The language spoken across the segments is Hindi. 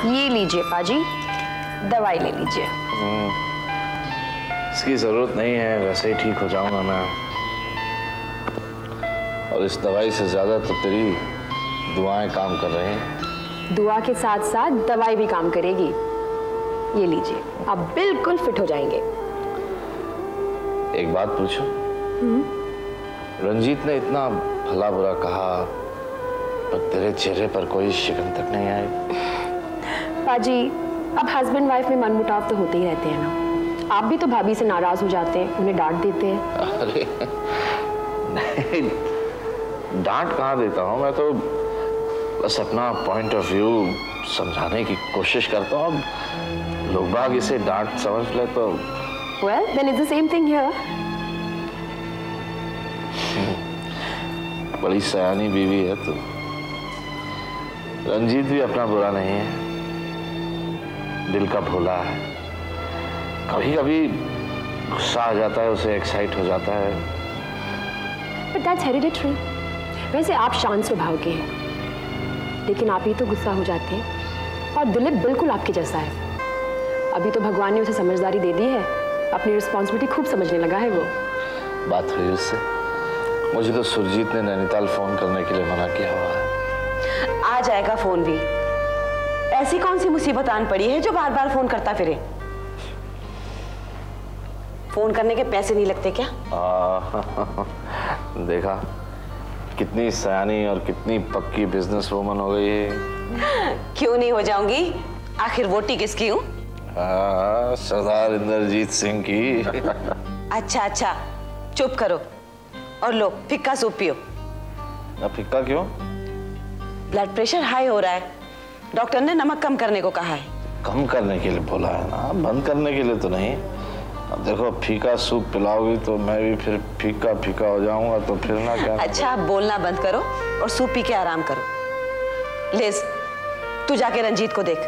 ये लीजिए पाजी, दवाई ले लीजिए। इसकी जरूरत नहीं है, वैसे ही ठीक हो जाऊंगा मैं। और इस दवाई से ज्यादा तो तेरी दुआएं काम कर रही हैं। दुआ के साथ साथ दवाई भी काम करेगी। ये लीजिए, आप बिल्कुल फिट हो जाएंगे। एक बात पूछूं? रंजीत ने इतना भला बुरा कहा, पर तेरे चेहरे पर कोई शिकन तक नहीं आई। पाजी, अब हस्बैंड वाइफ में मनमुटाव तो होते ही रहते हैं ना। आप भी तो भाभी से नाराज हो जाते हैं, उन्हें डांट देते हैं। अरे नहीं, डांट कहाँ देता हूँ, मैं तो बस अपना पॉइंट ऑफ व्यू समझाने की कोशिश करता हूँ। अब लोग बाग इसे डांट समझ ले तो Well, then it's the same thing here. बड़ी सयानी बीवी है तू। रंजीत भी अपना बुरा नहीं है, दिल का भोला है। कभी कभी गुस्सा आ जाता है, उसे एक्साइट हो जाता है। But that's hereditary. वैसे आप शांत स्वभाव के हैं, लेकिन आप ही तो गुस्सा हो जाते हैं। और दिलीप बिल्कुल आपके जैसा है। अभी तो भगवान ने उसे समझदारी दे दी है, अपनी रिस्पॉन्सिबिलिटी खूब समझने लगा है वो। बात हुई उससे? मुझे तो सुरजीत ने नैनीताल फोन करने के लिए मना किया हुआ है। आ जाएगा फोन भी। ऐसी कौन सी मुसीबत आन पड़ी है जो बार बार फोन करता फिरे? फोन करने के पैसे नहीं लगते क्या? देखा कितनी सयानी और कितनी पक्की बिजनेस वुमन हो गई है। क्यों नहीं हो जाऊंगी? आखिर वोटी किसकी हूँ? सरदार इंद्रजीत सिंह की। अच्छा अच्छा, चुप करो और लो फिक्का सूप पियो। फिक्का क्यों? ब्लड प्रेशर हाई हो रहा है, डॉक्टर ने नमक कम करने को कहा है। कम करने के लिए बोला है ना, बंद करने के लिए तो नहीं। अब देखो फीका सूप पिलाओगी तो मैं भी फिर फीका फीका हो जाऊंगा, तो फिर ना क्या। अच्छा, आप बोलना बंद करो और सूप पी के आराम करो। लिज, तू जाके रंजीत को देख,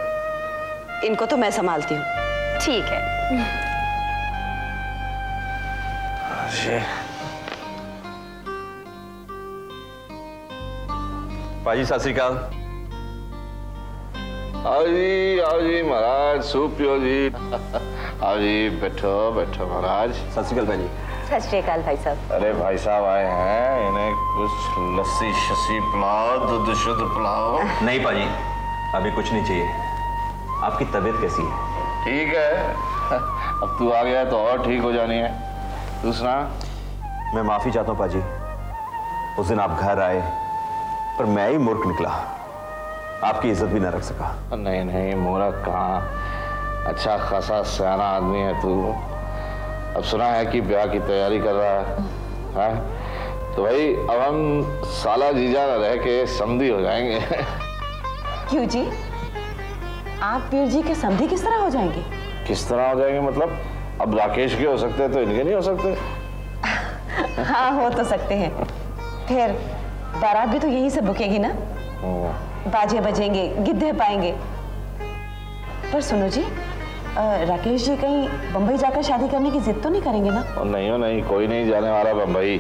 इनको तो मैं संभालती हूँ। ठीक है। पाजी सत श्री अकाल। आओ जी महाराज, सूप पियो जी। आओ जी, बैठो बैठो महाराज। सत श्री अकाल भाई। सत श्री अकाल भाई साहब। अरे भाई साहब आए हैं, इन्हें कुछ लस्सी शस्सी पिलाओ, दूध शुद्ध पिलाओ। नहीं पाजी, अभी कुछ नहीं चाहिए। आपकी तबीयत कैसी है? ठीक है, अब तू आ गया तो और ठीक हो जानी है। तू सुना? मैं माफी चाहता हूँ पाजी, उस दिन आप घर आए पर मैं ही मूर्ख निकला, आपकी इज्जत भी ना रख सका। नहीं नहीं मूर्ख कहाँ, अच्छा खासा सियाना आदमी है तू। अब सुना है कि ब्याह की तैयारी कर रहा है? तो भाई अब हम साला जीजा न रह के समधी हो जाएंगे। क्यों जी, आप वीर जी के समधी किस तरह हो जाएंगे? किस तरह हो जाएंगे मतलब? अब राकेश के हो सकते हैं तो इनके नहीं हो सकते? हाँ, हो तो सकते हैं। फिर बारात भी तो यहीं से बुकेगी ना, बाजे बजेंगे, गिद्धे पाएंगे। पर सुनो जी, राकेश जी कहीं बंबई जाकर शादी करने की जिद तो नहीं करेंगे ना? नहीं, कोई नहीं जाने वाला बंबई।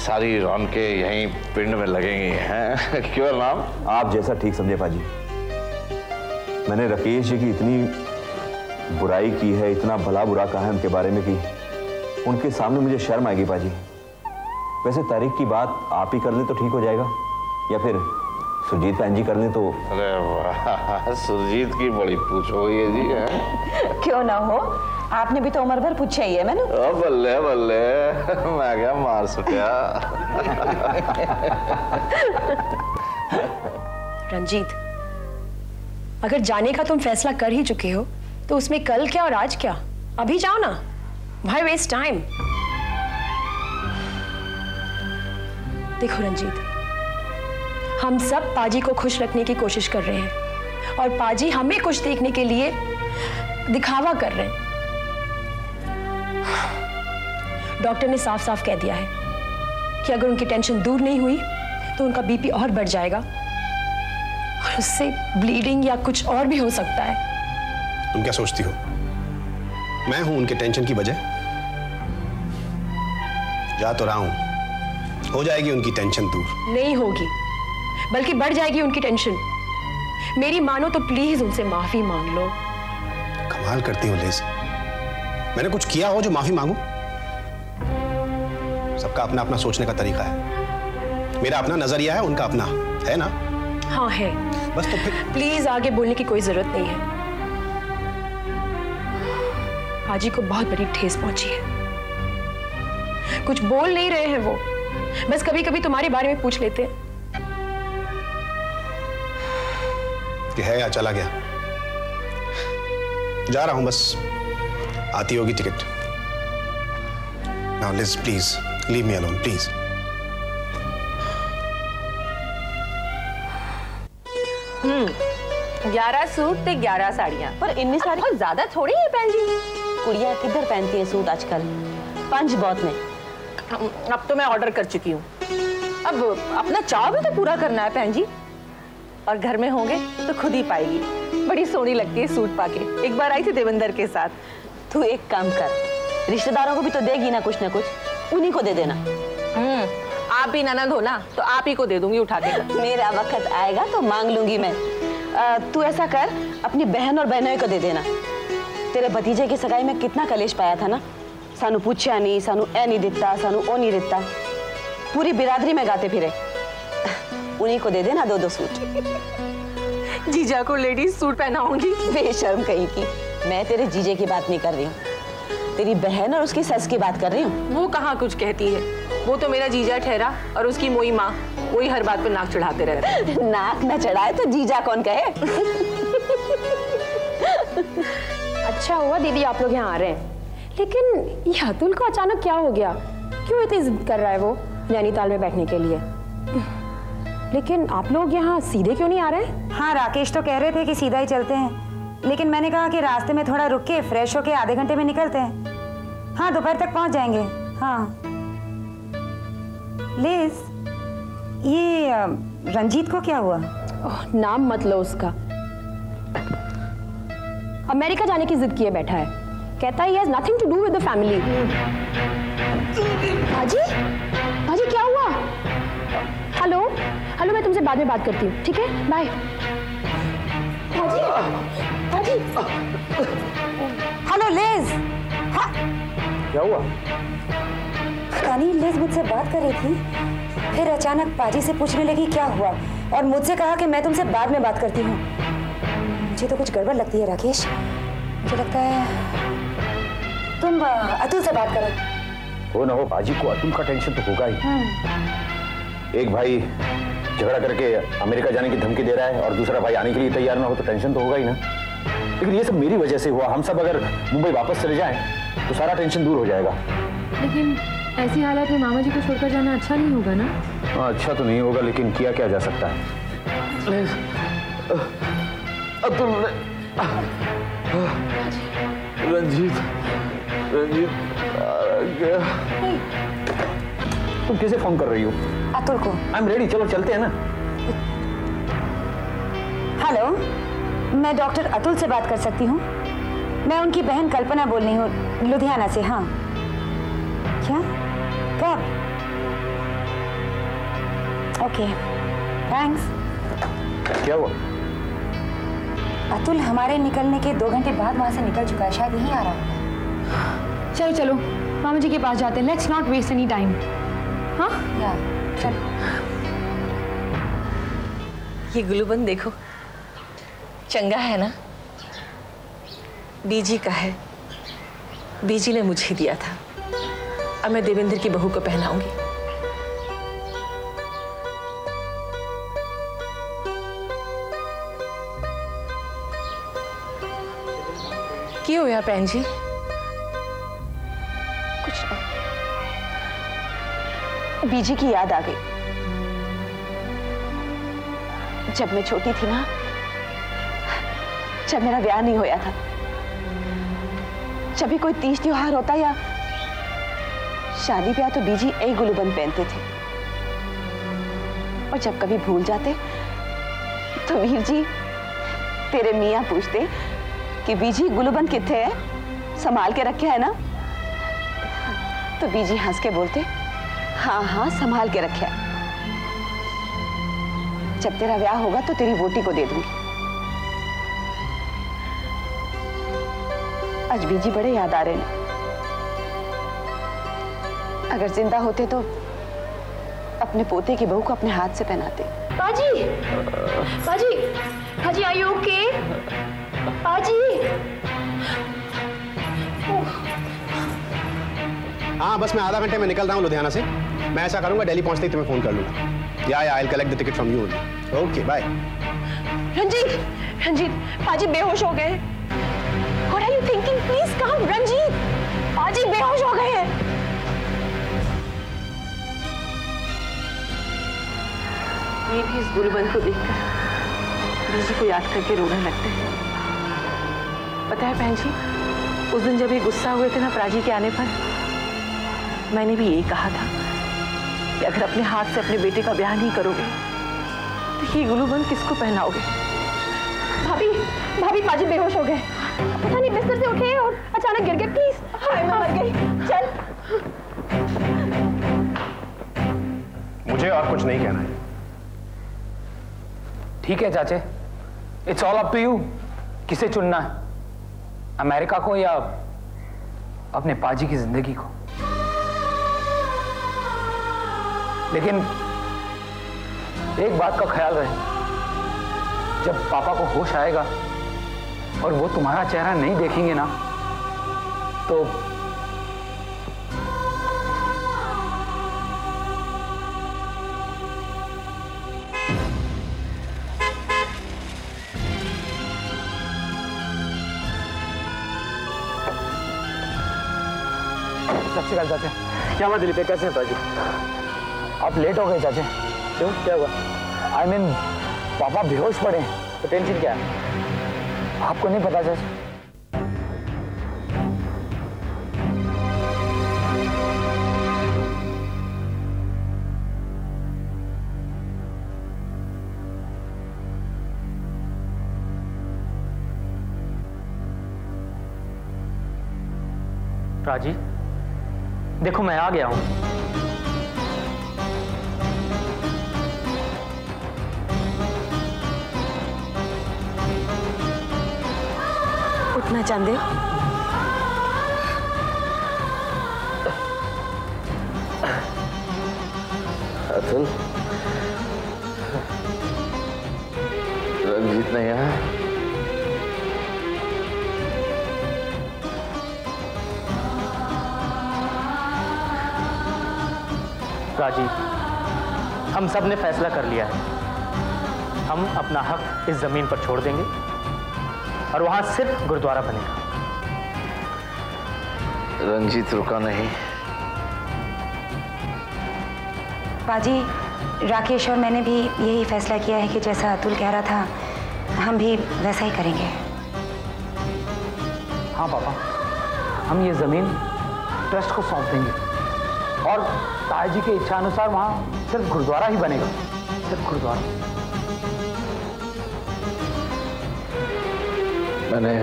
सारी रौनकें यहीं पिंड में लगेंगी हैं। क्यों नाम? आप जैसा ठीक समझे पाजी। मैंने राकेश जी की इतनी बुराई की है, इतना भला बुरा कहा है उनके बारे में कि उनके सामने मुझे शर्म आएगी पाजी। वैसे तारीख की बात आप ही कर ले तो ठीक हो जाएगा, या फिर सुरजीत बहन जी कर ले तो। अरे वाह, सुरजीत की बड़ी पूछ हो गई है जी। है क्यों ना हो, आपने भी तो उम्र भर पूछा ही है। मैंने बल्ले बल्ले, मैं क्या मार सुटिया। रंजीत, अगर जाने का तुम फैसला कर ही चुके हो तो उसमें कल क्या और आज क्या? अभी जाओ ना, व्हाई वेस्ट टाइम? देखो रंजीत, हम सब पाजी को खुश रखने की कोशिश कर रहे हैं और पाजी हमें खुश देखने के लिए दिखावा कर रहे हैं। डॉक्टर ने साफ साफ कह दिया है कि अगर उनकी टेंशन दूर नहीं हुई तो उनका बीपी और बढ़ जाएगा और उससे ब्लीडिंग या कुछ और भी हो सकता है। तुम क्या सोचती हो मैं हूं उनके टेंशन की वजह? जा तो रहा हूं, हो जाएगी उनकी टेंशन दूर। नहीं होगी, बल्कि बढ़ जाएगी उनकी टेंशन, मेरी मानो तो प्लीज उनसे माफी मांग लो। कमाल करती हो लिज, मैंने कुछ किया हो जो माफी मांगू? सबका अपना अपना सोचने का तरीका है। मेरा अपना नजरिया है, उनका अपना है ना? हाँ है। बस तो फिर प्लीज आगे बोलने की कोई जरूरत नहीं है। हाजी को बहुत बड़ी ठेस पहुंची है। कुछ बोल नहीं रहे हैं वो, बस कभी कभी तुम्हारे बारे में पूछ लेते हैं। कि है या चला गया? जा रहा हूं, बस आती होगी ticket. Now Liz please leave me alone please. 11 suit ते 11 साड़ियां, पर इतनी साड़ी बहुत ज्यादा थोड़ी है बहन जी। कुड़ियां किधर पहनती है सूट आजकल? 5 बहुत ने। अब तो मैं ऑर्डर कर चुकी हूँ, अब अपना चाव भी तो पूरा करना है बहन जी। और घर में होंगे तो खुद ही पाएगी। बड़ी सोहनी लगती है सूट पाके। एक बार आई थी देवेंद्र के साथ। तू एक काम कर, रिश्तेदारों को भी तो देगी ना कुछ, उन्हीं को दे देना। आप भी ननद हो ना, तो आप ही को दे दूंगी उठा के। मेरा वक्त आएगा तो मांग लूंगी मैं। तू ऐसा कर, अपनी बहन और बहनों को दे देना। तेरे भतीजे की सगाई में कितना कलेश पाया था ना, सानू पूछा नहीं, सानू ए नहीं दिता, सानू ओ नहीं दिता, पूरी बिरादरी में गाते फिरे। उन्हीं को दे देना 2-2 सूट। जीजा को लेडीज सूट पहनाऊंगी? बेशर्म कहीं की। मैं तेरे जीजे की बात नहीं कर रही हूँ, तेरी बहन और उसकी सस की बात कर रही हूँ। वो कहाँ कुछ कहती है, वो तो मेरा जीजा ठहरा, और उसकी मोई माँ वही हर बात पर नाक चढ़ाते रहते। नाक न चढ़ाए तो जीजा कौन कहे। अच्छा हुआ दीदी आप लोग यहाँ आ रहे हैं, लेकिन ये अतुल को अचानक क्या हो गया? क्यों इतनी जिद कर रहा है वो नैनीताल में बैठने के लिए? लेकिन आप लोग यहाँ सीधे क्यों नहीं आ रहे? हाँ, राकेश तो कह रहे थे कि सीधा ही चलते हैं, लेकिन मैंने कहा कि रास्ते में थोड़ा रुक के फ्रेश होके आधे घंटे में निकलते हैं। हाँ, दोपहर तक पहुंच जाएंगे। हाँ लिज, ये रंजीत को क्या हुआ? नाम मत लो उसका। अमेरिका जाने की जिद किए बैठा है, कहता है he has nothing to do with the family। हाजी, हाजी क्या हुआ? हेलो, हेलो, मैं तुमसे बाद में बात करती हूँ, ठीक है? बाय। हाजी, हाजी। Hello Liz. हाँ, क्या हुआ? पता नहीं, लिज मुझसे बात कर रही थी, फिर अचानक पाजी से पूछने लगी क्या हुआ, और मुझसे कहा कि मैं तुमसे बाद में बात करती हूँ। मुझे तो कुछ गड़बड़ लगती है राकेश, मुझे लगता है तुम अतुल से बात करो। हो ना हो, बाजी को अतुल का टेंशन तो होगा ही। एक भाई झगड़ा करके अमेरिका जाने की धमकी दे रहा है और दूसरा भाई आने के लिए तैयार ना हो, तो टेंशन तो होगा ही ना। लेकिन ये सब मेरी वजह से हुआ। हम सब अगर मुंबई वापस चले जाएं तो सारा टेंशन दूर हो जाएगा। लेकिन ऐसी हालत में मामा जी को छोड़कर जाना अच्छा नहीं होगा ना? अच्छा तो नहीं होगा, लेकिन किया क्या जा सकता है। अतुल, रंजीत, रंजीत क्या? तुम किसे फोन कर रही हो? अतुल को। आई एम रेडी, चलो चलते हैं ना। हेलो, मैं डॉक्टर अतुल से बात कर सकती हूँ? मैं उनकी बहन कल्पना बोल रही हूँ, लुधियाना से। हाँ, क्या? कब? Okay, thanks. क्या हुआ? अतुल हमारे निकलने के 2 घंटे बाद वहां से निकल चुका है, शायद यहीं आ रहा होगा। चलो चलो मामा जी के पास जाते हैं। Let's not waste any time. हाँ, या चलो। ये गुलूबंद देखो, चंगा है ना? बीजी का है, बीजी ने मुझे दिया था। अब मैं देवेंद्र की बहू को पहनाऊंगी। क्यों हुआ बहन जी? कुछ नहीं। बीजी की याद आ गई। जब मैं छोटी थी ना, जब मेरा ब्याह नहीं होया था, जब भी कोई तीज त्योहार होता या शादी ब्याह, तो बीजी यही गुलूबंद पहनते थे। और जब कभी भूल जाते तो वीर जी तेरे मियाँ पूछते कि बीजी गुलूबंद किथे है, संभाल के रखे है ना? तो बीजी हंस के बोलते, हाँ हाँ संभाल के रखे। जब तेरा ब्याह होगा तो तेरी वोटी को दे दूंगी। आज बीजी बड़े याद आ रहे हैं। अगर जिंदा होते तो अपने पोते की बहू को अपने हाथ से पहनाते। पाजी, पाजी, पाजी, आर यू ओके? पाजी। हाँ बस मैं आधा घंटे में निकल रहा हूँ लुधियाना से। मैं ऐसा करूंगा दिल्ली पहुंचते ही तुम्हें फोन कर लूंगा। Yeah I will collect the ticket from you only. Okay bye. Ranjit, Ranjit, पाजी बेहोश हो गए। What are you thinking? Please come, Ranjit. पाजी बेहोश हो गए हैं। ये भी इस गुलबंद को देखकर बीजी को याद करके रोने लगते हैं। पता है बहन जी, उस दिन जब ये गुस्सा हुए थे ना प्राची के आने पर, मैंने भी यही कहा था कि अगर अपने हाथ से अपने बेटे का ब्याह नहीं करोगे तो ये गुलबंद किसको पहनाओगे? भाभी, भाभी, पाजी बेहोश हो गए। पता नहीं बिस्तर से उठे और अचानक गिर गए। प्लीज। हाय मैं मर गई। चल। मुझे और कुछ नहीं कहना है। ठीक है चाचे, it's all up to you. किसे चुनना है, अमेरिका को या अपने पाजी की जिंदगी को? लेकिन एक बात का ख्याल रहे, जब पापा को होश आएगा और वो तुम्हारा चेहरा नहीं देखेंगे ना, तो सत श्री अकाल चाचा। क्या बात दिलीप, कैसे हैं पाजी? आप लेट हो गए चाचा। क्यों, क्या हुआ? आई मीन पापा बेहोश पड़े हैं, तो टेंशन क्या है? आपको नहीं पता चाचा? राजी, देखो मैं आ गया हूं। उठना चाहते हो? अतुल, रंजीत नहीं आया? राजी, हम सब ने फैसला कर लिया है। हम अपना हक इस जमीन पर छोड़ देंगे और वहां सिर्फ गुरुद्वारा बनेगा। रंजीत रुका नहीं। पाजी, राकेश और मैंने भी यही फैसला किया है कि जैसा अतुल कह रहा था हम भी वैसा ही करेंगे। हाँ पापा, हम ये जमीन ट्रस्ट को सौंप देंगे और ताजी की इच्छा अनुसार वहां सिर्फ गुरुद्वारा ही बनेगा, सिर्फ गुरुद्वारा। मैंने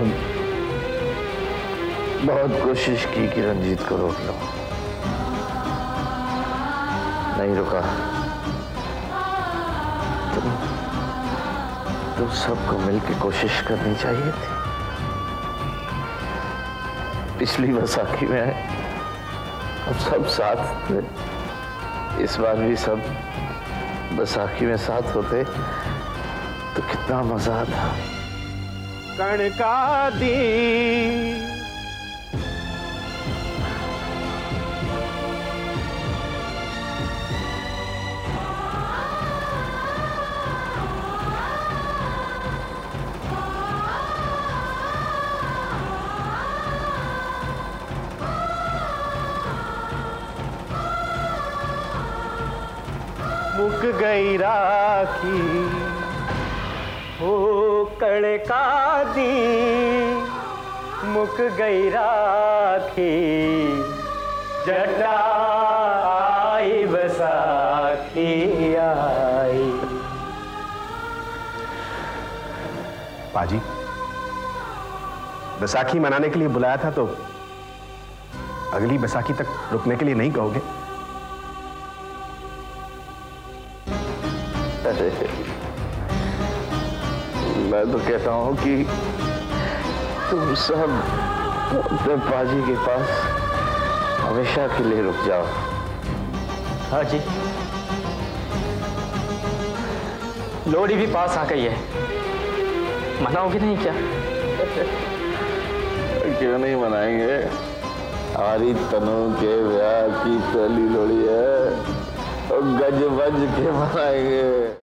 बहुत कोशिश की कि रंजीत को रोक लो, नहीं रुका। तुम सबको मिलकर कोशिश करनी चाहिए थी। पिछली वैसाखी में अब सब साथ थे, इस बार भी सब बैसाखी में साथ होते तो कितना मजा आता। कणका दी मुक गई राखी हो कड़का दी, मुक गई राखी जटा आई बैसाखी आई। पाजी, बैसाखी मनाने के लिए बुलाया था तो अगली बैसाखी तक रुकने के लिए नहीं कहोगे? मैं तो कहता हूं कि तुम सब अपने पाजी के पास हमेशा के लिए रुक जाओ। हाँ जी, लोहड़ी भी पास आ गई है, मनाओगे नहीं क्या? क्यों नहीं मनाएंगे? हमारी तनु के ब्याह की पहली लोहड़ी है, तो गज बज के मनाएंगे।